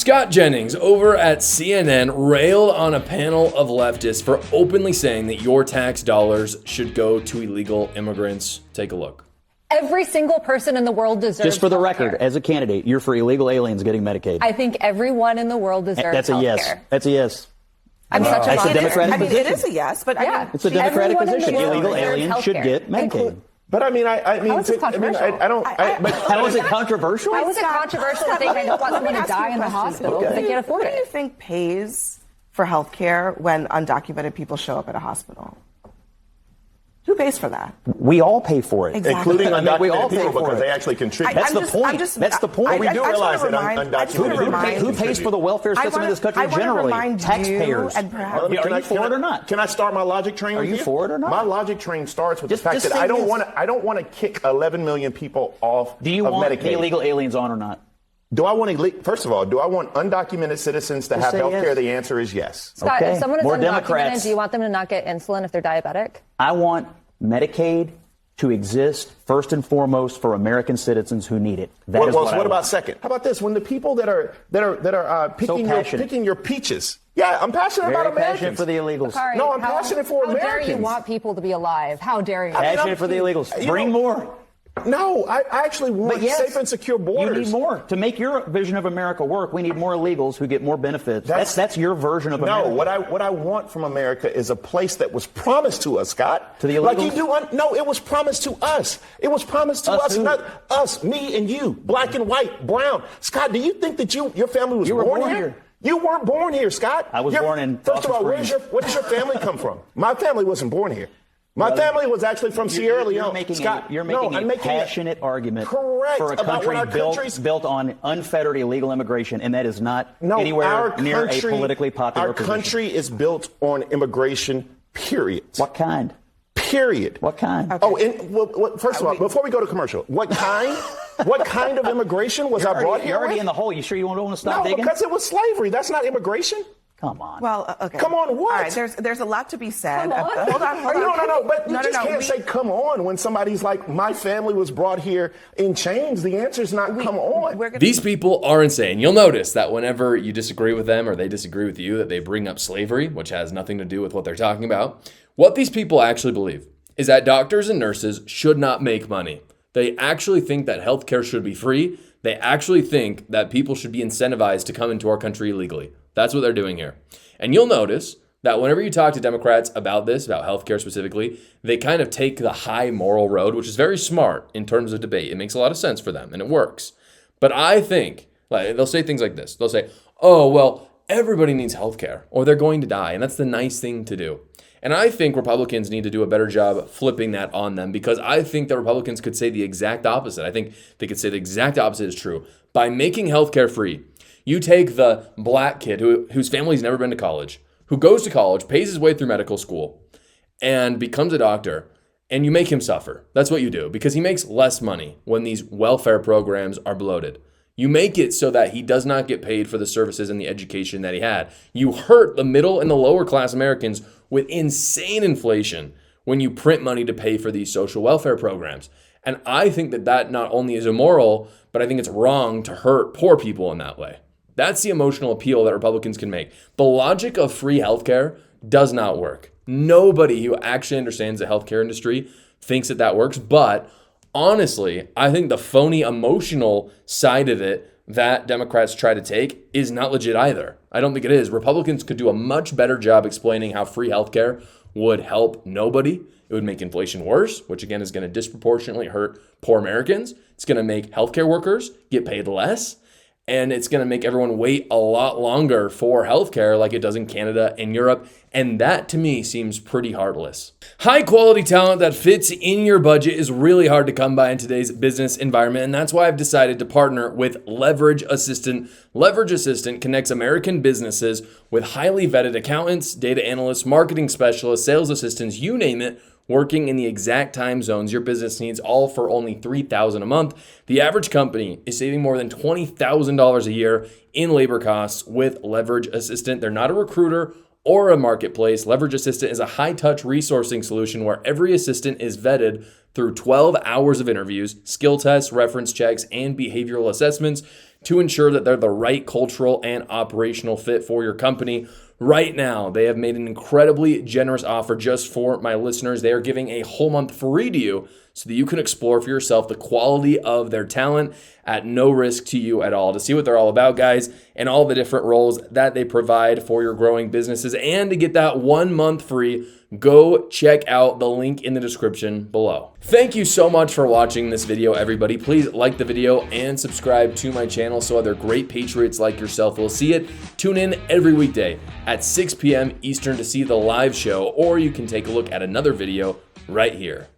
Scott Jennings over at CNN railed on a panel of leftists for openly saying that your tax dollars should go to illegal immigrants. Take a look. Every single person in the world deserves Just for the healthcare. record, as a candidate, you're for illegal aliens getting Medicaid. I think everyone in the world deserves That's a yes. healthcare. That's a yes. I'm such a That's a monster. Democratic It position. is a yes, but Yeah. It's a Democratic Everyone in the position. world Illegal deserves aliens should healthcare. get Medicaid. But I mean, How is this controversial? How is it controversial? How is it controversial to think I don't want someone to die in the hospital because they can't afford Who do you it? think pays for health care when undocumented people show up at a hospital? Who pays for that? We all pay for it. Exactly. including I mean, we all undocumented pay people for because it. they actually contribute. That's the point. That's the point. We do realize that Who pays for the welfare system in this country generally? Taxpayers. And perhaps, Are you for it or not? Can I start my logic train? Are with you for it or not? My logic train starts with Just the fact that say I don't yes. want to kick 11 million people off Do you of want Medicaid. the illegal aliens on or not? Do I want first of all, do I want undocumented citizens to Just have say health care? yes. The answer is yes. Scott, Okay. if someone is More undocumented, Democrats. do you want them to not get insulin if they're diabetic? I want Medicaid to exist first and foremost for American citizens who need it. That is what I What want. about second? How about this? When the people that are passionate. picking your peaches. Yeah, I'm passionate Very about Americans. passionate for the illegals. Sorry, No, I'm passionate for How dare you Americans. want people to be alive? How dare you? Passionate for the illegals. You Bring know- more. No, I actually want But yes, safe and secure borders. You need more. To make your vision of America work, we need more illegals who get more benefits. That's your version of America. No, what I want from America is a place that was promised to us, Scott. To the Like illegals? you do. No, it was promised to us. It was promised to Us us, who? not us, me and you, black and white, brown. Scott, do you think that your family was You were born born here? here. You weren't born here, Scott. I was born in First of all, Dawson where does your family come from? My family wasn't born here. My family was actually from Sierra Leone. You're making a passionate argument Correct for a about country what our country's- built on unfettered illegal immigration, and that is not No, anywhere our near country, a politically popular Our position. country is built on immigration, period. What kind? Period. What kind? Okay. Oh, and first of all, before we go to commercial, what kind? What kind of immigration was I brought here You're already with? in the hole. You sure you don't want to stop No, digging? because it was slavery. That's not immigration. Come on. well, okay. Come on, what? All right, there's a lot to be said. Come on. Hold on. No, but you just can't We- say come on when somebody's like, my family was brought here in chains. The answer's not come on. we're gonna- These people are insane. You'll notice that whenever you disagree with them or they disagree with you, that they bring up slavery, which has nothing to do with what they're talking about. What these people actually believe is that doctors and nurses should not make money. They actually think that healthcare should be free. They actually think that people should be incentivized to come into our country illegally. That's what they're doing here. And you'll notice that whenever you talk to Democrats about this, about healthcare specifically, they kind of take the high moral road, which is very smart in terms of debate. It makes a lot of sense for them and it works. But I think, like, they'll say things like this. They'll say, oh, well, everybody needs healthcare or they're going to die. And that's the nice thing to do. And I think Republicans need to do a better job flipping that on them because I think that Republicans could say the exact opposite. I think they could say the exact opposite is true. By making healthcare free, you take the black kid whose family's never been to college, who goes to college, pays his way through medical school, and becomes a doctor, and you make him suffer. That's what you do because he makes less money when these welfare programs are bloated. You make it so that he does not get paid for the services and the education that he had. You hurt the middle and the lower class Americans with insane inflation when you print money to pay for these social welfare programs. And I think that not only is immoral, but I think it's wrong to hurt poor people in that way. That's the emotional appeal that Republicans can make. The logic of free healthcare does not work. Nobody who actually understands the healthcare industry thinks that works, but honestly, I think the phony emotional side of it that Democrats try to take is not legit either. I don't think it is. Republicans could do a much better job explaining how free healthcare would help nobody. It would make inflation worse, which again is going to disproportionately hurt poor Americans. It's going to make healthcare workers get paid less. And it's going to make everyone wait a lot longer for healthcare like it does in Canada and Europe. And that to me seems pretty heartless. High quality talent that fits in your budget is really hard to come by in today's business environment. And that's why I've decided to partner with Leverage Assistant. Leverage Assistant connects American businesses with highly vetted accountants, data analysts, marketing specialists, sales assistants, you name it, working in the exact time zones your business needs, all for only $3,000 a month. The average company is saving more than $20,000 a year in labor costs with Leverage Assistant. They're not a recruiter or a marketplace. Leverage Assistant is a high-touch resourcing solution where every assistant is vetted through 12 hours of interviews, skill tests, reference checks, and behavioral assessments to ensure that they're the right cultural and operational fit for your company. Right now, they have made an incredibly generous offer just for my listeners. They are giving a whole month free to you so that you can explore for yourself the quality of their talent at no risk to you at all. To see what they're all about, guys, and all the different roles that they provide for your growing businesses, and to get that 1 month free, go check out the link in the description below. Thank you so much for watching this video, everybody. Please like the video and subscribe to my channel so other great patriots like yourself will see it. Tune in every weekday at 6 p.m. Eastern to see the live show, or you can take a look at another video right here.